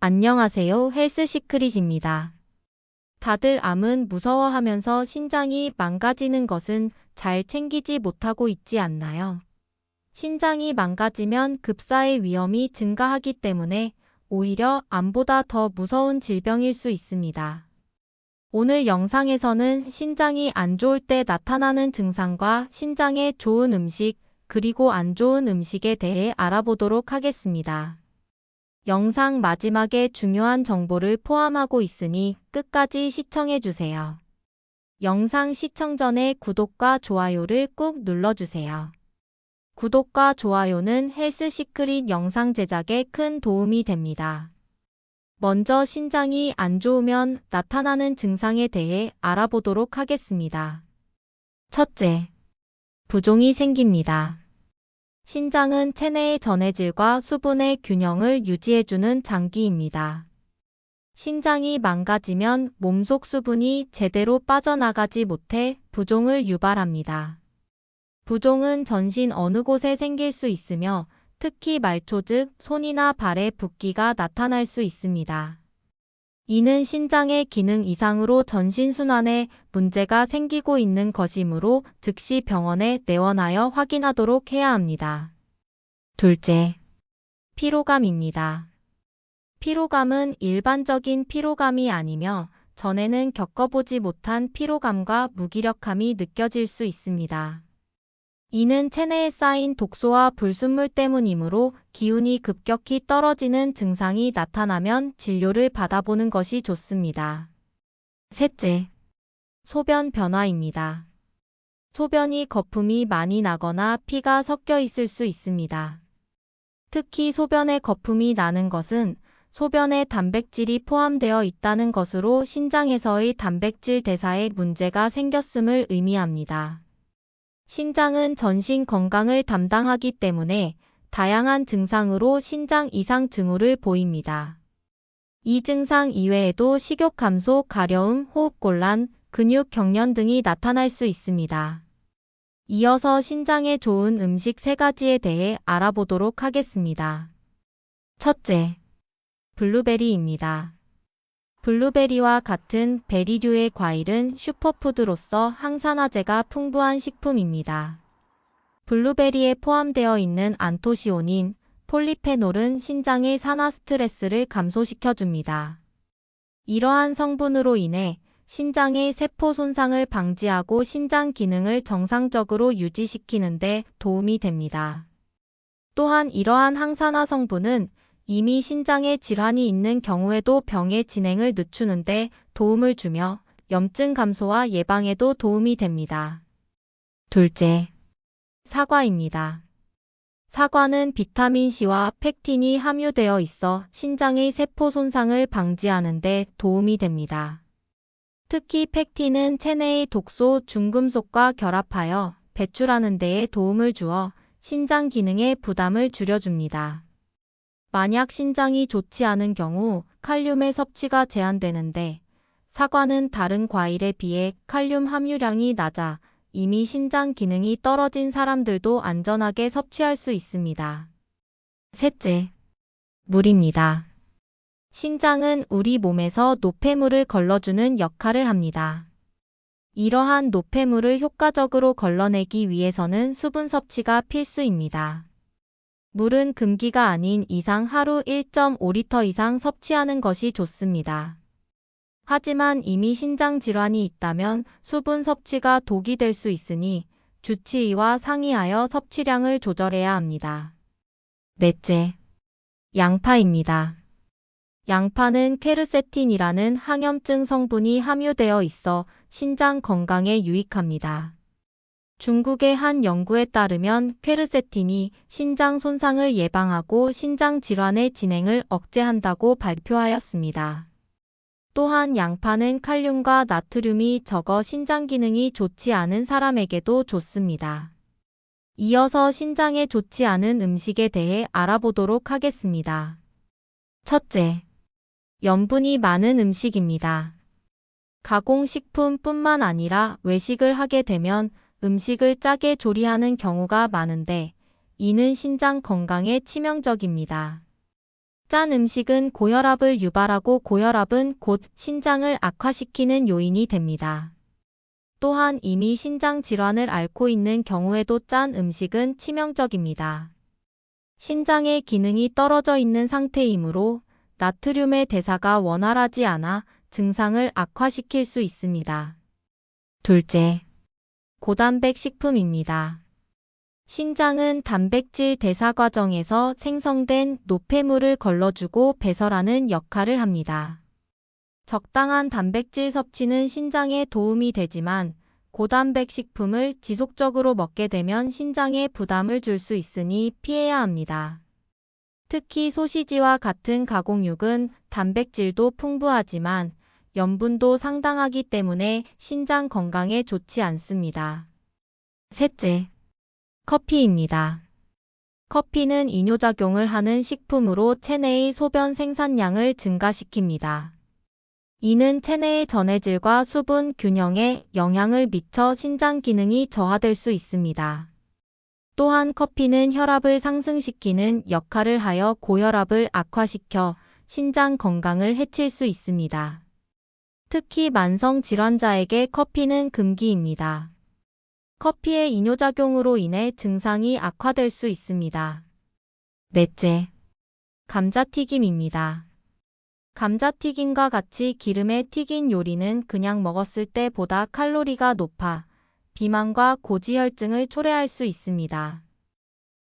안녕하세요. 헬스시크릿입니다. 다들 암은 무서워하면서 신장이 망가지는 것은 잘 챙기지 못하고 있지 않나요? 신장이 망가지면 급사의 위험이 증가하기 때문에 오히려 암보다 더 무서운 질병일 수 있습니다. 오늘 영상에서는 신장이 안 좋을 때 나타나는 증상과 신장에 좋은 음식, 그리고 안 좋은 음식에 대해 알아보도록 하겠습니다. 영상 마지막에 중요한 정보를 포함하고 있으니 끝까지 시청해주세요. 영상 시청 전에 구독과 좋아요를 꾹 눌러주세요. 구독과 좋아요는 헬스시크릿 영상 제작에 큰 도움이 됩니다. 먼저 신장이 안 좋으면 나타나는 증상에 대해 알아보도록 하겠습니다. 첫째, 부종이 생깁니다. 신장은 체내의 전해질과 수분의 균형을 유지해주는 장기입니다. 신장이 망가지면 몸속 수분이 제대로 빠져나가지 못해 부종을 유발합니다. 부종은 전신 어느 곳에 생길 수 있으며 특히 말초 즉 손이나 발에 붓기가 나타날 수 있습니다. 이는 신장의 기능 이상으로 전신순환에 문제가 생기고 있는 것이므로 즉시 병원에 내원하여 확인하도록 해야 합니다. 둘째, 피로감입니다. 피로감은 일반적인 피로감이 아니며 전에는 겪어보지 못한 피로감과 무기력함이 느껴질 수 있습니다. 이는 체내에 쌓인 독소와 불순물 때문이므로 기운이 급격히 떨어지는 증상이 나타나면 진료를 받아보는 것이 좋습니다. 셋째, 소변 변화입니다. 소변이 거품이 많이 나거나 피가 섞여 있을 수 있습니다. 특히 소변에 거품이 나는 것은 소변에 단백질이 포함되어 있다는 것으로 신장에서의 단백질 대사에 문제가 생겼음을 의미합니다. 신장은 전신 건강을 담당하기 때문에 다양한 증상으로 신장 이상 징후를 보입니다. 이 증상 이외에도 식욕 감소, 가려움, 호흡곤란, 근육 경련 등이 나타날 수 있습니다. 이어서 신장에 좋은 음식 3가지에 대해 알아보도록 하겠습니다. 첫째, 블루베리입니다. 블루베리와 같은 베리류의 과일은 슈퍼푸드로서 항산화제가 풍부한 식품입니다. 블루베리에 포함되어 있는 안토시아닌, 폴리페놀은 신장의 산화 스트레스를 감소시켜줍니다. 이러한 성분으로 인해 신장의 세포 손상을 방지하고 신장 기능을 정상적으로 유지시키는 데 도움이 됩니다. 또한 이러한 항산화 성분은 이미 신장에 질환이 있는 경우에도 병의 진행을 늦추는 데 도움을 주며 염증 감소와 예방에도 도움이 됩니다. 둘째, 사과입니다. 사과는 비타민C와 펙틴이 함유되어 있어 신장의 세포 손상을 방지하는 데 도움이 됩니다. 특히 펙틴은 체내의 독소, 중금속과 결합하여 배출하는 데에 도움을 주어 신장 기능의 부담을 줄여줍니다. 만약 신장이 좋지 않은 경우 칼륨의 섭취가 제한되는데 사과는 다른 과일에 비해 칼륨 함유량이 낮아 이미 신장 기능이 떨어진 사람들도 안전하게 섭취할 수 있습니다. 셋째, 물입니다. 신장은 우리 몸에서 노폐물을 걸러주는 역할을 합니다. 이러한 노폐물을 효과적으로 걸러내기 위해서는 수분 섭취가 필수입니다. 물은 금기가 아닌 이상 하루 1.5리터 이상 섭취하는 것이 좋습니다. 하지만 이미 신장 질환이 있다면 수분 섭취가 독이 될 수 있으니 주치의와 상의하여 섭취량을 조절해야 합니다. 넷째, 양파입니다. 양파는 케르세틴이라는 항염증 성분이 함유되어 있어 신장 건강에 유익합니다. 중국의 한 연구에 따르면 퀘르세틴이 신장 손상을 예방하고 신장 질환의 진행을 억제한다고 발표하였습니다. 또한 양파는 칼륨과 나트륨이 적어 신장 기능이 좋지 않은 사람에게도 좋습니다. 이어서 신장에 좋지 않은 음식에 대해 알아보도록 하겠습니다. 첫째, 염분이 많은 음식입니다. 가공식품뿐만 아니라 외식을 하게 되면 음식을 짜게 조리하는 경우가 많은데 이는 신장 건강에 치명적입니다. 짠 음식은 고혈압을 유발하고 고혈압은 곧 신장을 악화시키는 요인이 됩니다. 또한 이미 신장 질환을 앓고 있는 경우에도 짠 음식은 치명적입니다. 신장의 기능이 떨어져 있는 상태이므로 나트륨의 대사가 원활하지 않아 증상을 악화시킬 수 있습니다. 둘째, 고단백 식품입니다. 신장은 단백질 대사 과정에서 생성된 노폐물을 걸러주고 배설하는 역할을 합니다. 적당한 단백질 섭취는 신장에 도움이 되지만 고단백 식품을 지속적으로 먹게 되면 신장에 부담을 줄 수 있으니 피해야 합니다. 특히 소시지와 같은 가공육은 단백질도 풍부하지만 염분도 상당하기 때문에 신장 건강에 좋지 않습니다. 셋째, 커피입니다. 커피는 이뇨작용을 하는 식품으로 체내의 소변 생산량을 증가시킵니다. 이는 체내의 전해질과 수분 균형에 영향을 미쳐 신장 기능이 저하될 수 있습니다. 또한 커피는 혈압을 상승시키는 역할을 하여 고혈압을 악화시켜 신장 건강을 해칠 수 있습니다. 특히 만성 질환자에게 커피는 금기입니다. 커피의 이뇨작용으로 인해 증상이 악화될 수 있습니다. 넷째, 감자튀김입니다. 감자튀김과 같이 기름에 튀긴 요리는 그냥 먹었을 때보다 칼로리가 높아 비만과 고지혈증을 초래할 수 있습니다.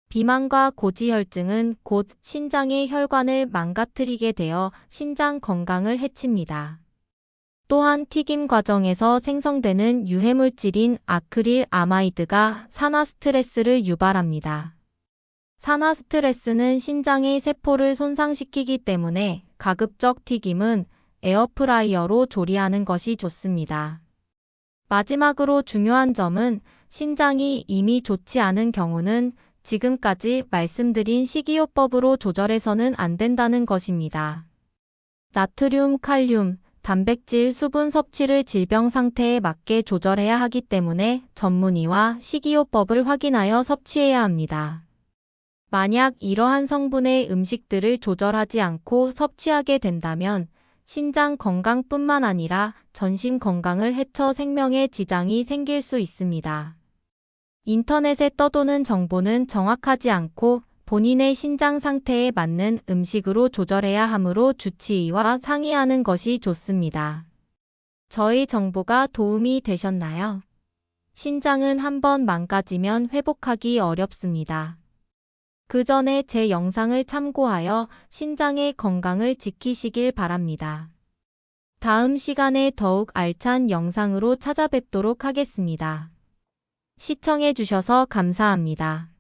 비만과 고지혈증은 곧 신장의 혈관을 망가뜨리게 되어 신장 건강을 해칩니다. 또한 튀김 과정에서 생성되는 유해물질인 아크릴 아마이드가 산화 스트레스를 유발합니다. 산화 스트레스는 신장의 세포를 손상시키기 때문에 가급적 튀김은 에어프라이어로 조리하는 것이 좋습니다. 마지막으로 중요한 점은 신장이 이미 좋지 않은 경우는 지금까지 말씀드린 식이요법으로 조절해서는 안 된다는 것입니다. 나트륨, 칼륨, 단백질, 수분 섭취를 질병 상태에 맞게 조절해야 하기 때문에 전문의와 식이요법을 확인하여 섭취해야 합니다. 만약 이러한 성분의 음식들을 조절하지 않고 섭취하게 된다면 신장 건강뿐만 아니라 전신 건강을 해쳐 생명에 지장이 생길 수 있습니다. 인터넷에 떠도는 정보는 정확하지 않고 본인의 신장 상태에 맞는 음식으로 조절해야 하므로 주치의와 상의하는 것이 좋습니다. 저희 정보가 도움이 되셨나요? 신장은 한번 망가지면 회복하기 어렵습니다. 그 전에 제 영상을 참고하여 신장의 건강을 지키시길 바랍니다. 다음 시간에 더욱 알찬 영상으로 찾아뵙도록 하겠습니다. 시청해 주셔서 감사합니다.